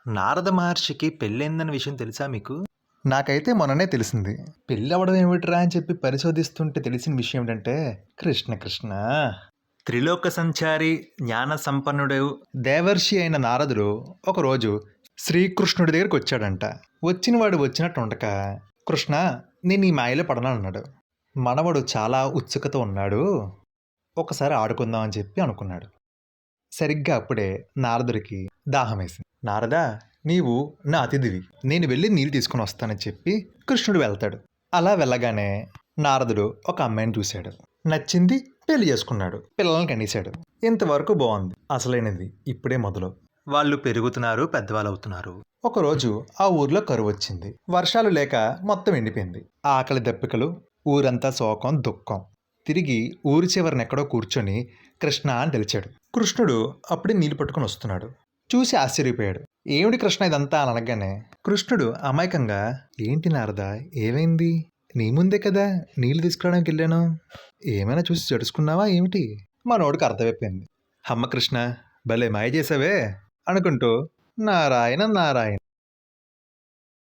నారద మహర్షికి పెళ్ళయిందన్న విషయం తెలుసా మీకు? నాకైతే మొన్ననే తెలిసింది. పెళ్ళవ్వడం ఏమిట్రా అని చెప్పి పరిశోధిస్తుంటే తెలిసిన విషయం ఏంటంటే, కృష్ణ కృష్ణ త్రిలోక సంచారి, జ్ఞాన సంపన్నుడు, దేవర్షి అయిన నారదుడు ఒకరోజు శ్రీకృష్ణుడి దగ్గరికి వచ్చాడంట. వచ్చినవాడు వచ్చినట్టు ఉండక, కృష్ణ నేను ఈ మాయలో పడను అన్నాడు. మనవడు చాలా ఉత్సుకత ఉన్నాడు, ఒకసారి ఆడుకుందాం అని చెప్పి అనుకున్నాడు. సరిగ్గా అప్పుడే నారదుడికి దాహం వేసింది. నారదా, నీవు నా అతిథివి, నేను వెళ్ళి నీళ్ళు తీసుకుని వస్తానని చెప్పి కృష్ణుడు వెళ్తాడు. అలా వెళ్ళగానే నారదుడు ఒక అమ్మాయిని చూశాడు, నచ్చింది, పెళ్లి చేసుకున్నాడు, పిల్లల్ని కనేశాడు. ఇంతవరకు బాగుంది. అసలైనది ఇప్పుడే మొదలు. వాళ్ళు పెరుగుతున్నారు, పెద్దవాళ్ళు అవుతున్నారు. ఒకరోజు ఆ ఊర్లో కరువు వచ్చింది. వర్షాలు లేక మొత్తం ఎండిపోయింది. ఆకలి దప్పికలు, ఊరంతా శోకం దుఃఖం. తిరిగి ఊరి చివరిన ఎక్కడో కూర్చొని కృష్ణ అని పిలిచాడు. కృష్ణుడు అప్పుడే నీళ్లు పట్టుకుని వస్తున్నాడు. చూసి ఆశ్చర్యపోయాడు. ఏమిటి కృష్ణ ఇదంతా అని అనగానే కృష్ణుడు అమాయకంగా, ఏంటి నారదా, ఏమైంది? నీ ముందే కదా నీళ్లు తీసుకురావడానికి వెళ్ళాను, ఏమైనా చూసి జడుచుకున్నావా ఏమిటి? మనోడికి అర్థమైపోయింది. అమ్మ కృష్ణ, భలే మాయ చేసావే అనుకుంటూ నారాయణ నారాయణ